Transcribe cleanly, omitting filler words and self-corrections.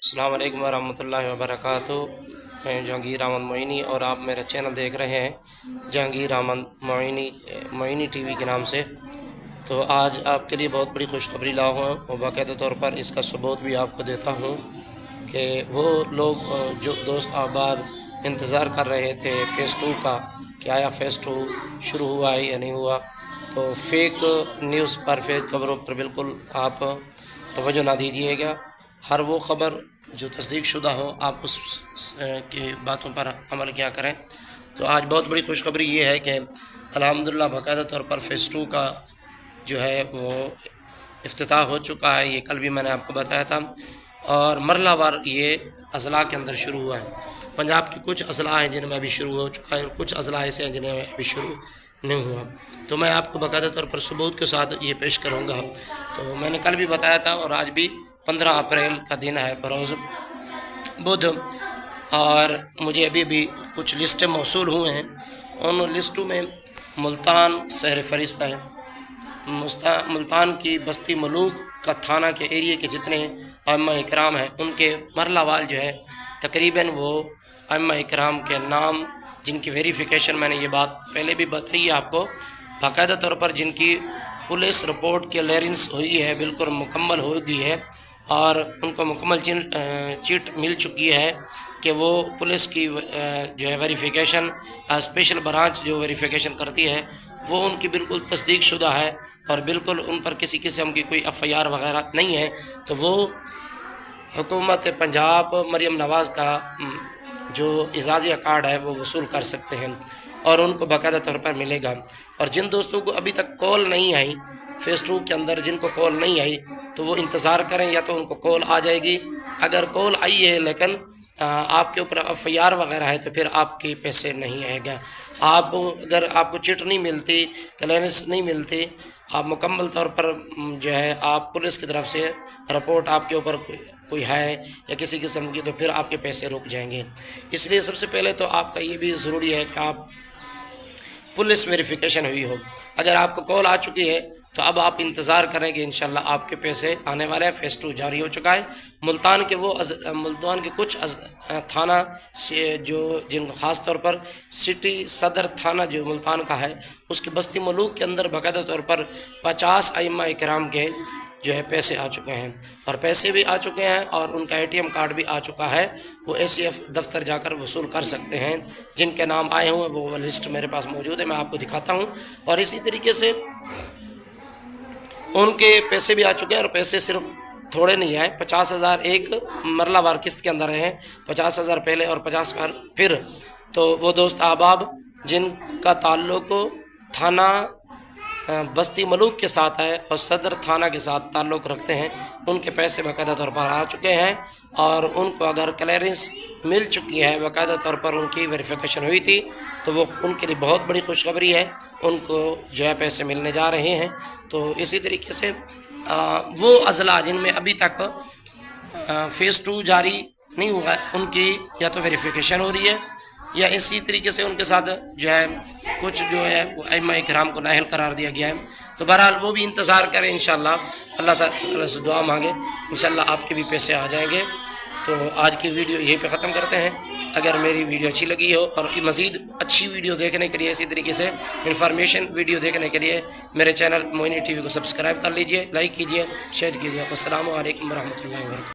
अस्सलाम वालेकुम वरहमतुल्लाहि वबरकातुहू। मैं जहांगीर अहमद मोइनी और आप मेरा चैनल देख रहे हैं जहांगीर अहमद मोइनी टीवी के नाम से। तो आज आपके लिए बहुत बड़ी खुशखबरी लाया हूँ और बाकायदा तौर पर इसका सबूत भी आपको देता हूँ कि वो लोग जो दोस्त अहबाब इंतज़ार कर रहे थे फ़ेज़ 2 का कि आया फ़ेज़ 2 शुरू हुआ है या नहीं हुआ, तो फेक न्यूज़ पर फेक खबरों पर बिल्कुल आप तवज्जो ना दीजिएगा। हर वो ख़बर जो तस्दीक शुदा हो आप उस की बातों पर अमल किया करें। तो आज बहुत बड़ी खुशखबरी ये है कि अल्हम्दुलिल्लाह बाकायदा तौर पर फ़ेज़ 2 का जो है वो इफ्तिताह हो चुका है। ये कल भी मैंने आपको बताया था और मरलावार ये अज़ला के अंदर शुरू हुआ है। पंजाब के कुछ अज़ला हैं जिनमें अभी शुरू हो चुका है और कुछ अज़ला ऐसे हैं जिनमें अभी शुरू नहीं हुआ। तो मैं आपको बाकायदा तौर पर सबूत के साथ ये पेश करूँगा। तो मैंने कल भी बताया था और आज भी 15 अप्रैल का दिन है बरोज़ बुध, और मुझे अभी भी कुछ लिस्टें मौसूल हुए हैं। उन लिस्टों में मुल्तान शहर फरिश्त है, मुल्तान की बस्ती मलूक का थाना के एरिए के जितने अम्मा इकराम हैं उनके मरलावाल जो है तकरीबन वो अम्मा इकराम के नाम जिनकी वेरिफिकेशन मैंने ये बात पहले भी बताई है आपको, बाकायदा तौर पर जिनकी पुलिस रिपोर्ट क्लियरेंस हुई है, बिल्कुल मुकम्मल हो गई है और उनको मुकम्मल चिट मिल चुकी है कि वो पुलिस की जो है वेरिफिकेशन स्पेशल ब्रांच जो वेरिफिकेशन करती है वो उनकी बिल्कुल तस्दीक शुदा है और बिल्कुल उन पर किसी किस्म की कोई FIR वगैरह नहीं है। तो वो हुकूमत पंजाब मरियम नवाज़ का जो इजाज़िया कार्ड है वो वसूल कर सकते हैं और उनको बाकायदा तौर पर मिलेगा। और जिन दोस्तों को अभी तक कॉल नहीं आई फ़ेज़ 2 के अंदर, जिनको कॉल नहीं आई तो वो इंतज़ार करें, या तो उनको कॉल आ जाएगी। अगर कॉल आई है लेकिन आपके ऊपर FIR वगैरह है तो फिर आपके पैसे नहीं आएगा। आप अगर आपको चिट नहीं मिलती, क्लियरेंस नहीं मिलती, आप मुकम्मल तौर पर जो है आप पुलिस की तरफ से रिपोर्ट आपके ऊपर कोई है या किसी किस्म की, तो फिर आपके पैसे रुक जाएंगे। इसलिए सबसे पहले तो आपका ये भी ज़रूरी है कि आप पुलिस वेरिफिकेशन हुई हो। अगर आपको कॉल आ चुकी है तो अब आप इंतज़ार करेंगे, इंशाल्लाह आपके पैसे आने वाले हैं। फ़ेज़ 2 जारी हो चुका है। मुल्तान के कुछ थाना से जो जिनको ख़ास तौर पर सिटी सदर थाना जो मुल्तान का है उसकी बस्ती मलूक के अंदर बाकायदा तौर पर 50 अइम्मा इकराम के जो है पैसे आ चुके हैं और पैसे भी आ चुके हैं और उनका ATM कार्ड भी आ चुका है। वो ACF दफ्तर जाकर वसूल कर सकते हैं। जिनके नाम आए हुए वो लिस्ट मेरे पास मौजूद है, मैं आपको दिखाता हूँ। और इसी तरीके से उनके पैसे भी आ चुके हैं और पैसे सिर्फ थोड़े नहीं आए, 50,000 एक मरलावार किस्त के अंदर हैं, 50,000 पहले और 50,000 फिर। तो वो दोस्त अहबाब जिनका ताल्लुक़ थाना बस्ती मलूक के साथ है और सदर थाना के साथ ताल्लुक़ रखते हैं उनके पैसे बाकायदा तौर पर आ चुके हैं और उनको अगर क्लियरेंस मिल चुकी है, बाकायदा तौर पर उनकी वेरिफिकेशन हुई थी, तो वो उनके लिए बहुत बड़ी खुशखबरी है, उनको जो है पैसे मिलने जा रहे हैं। तो इसी तरीके से वो अज़ला जिनमें अभी तक फ़ेज़ 2 जारी नहीं हुआ है उनकी या तो वेरिफिकेशन हो रही है या इसी तरीके से उनके साथ जो है कुछ जो है वो अइम्मा इकराम को नाअहल करार दिया गया है। तो बहरहाल वो भी इंतज़ार करें, इंशाल्लाह अल्लाह ताला से दुआ मांगे, इंशाल्लाह आपके भी पैसे आ जाएंगे। तो आज की वीडियो यहीं पे ख़त्म करते हैं। अगर मेरी वीडियो अच्छी लगी हो और मज़ीद अच्छी वीडियो देखने के लिए, इसी तरीके से इन्फॉर्मेशन वीडियो देखने के लिए मेरे चैनल मोइनी टीवी को सब्सक्राइब कर लीजिए, लाइक कीजिए, शेयर कीजिए। अस्सलामु अलैकुम रहमतुल्लाहि व बरकातहू।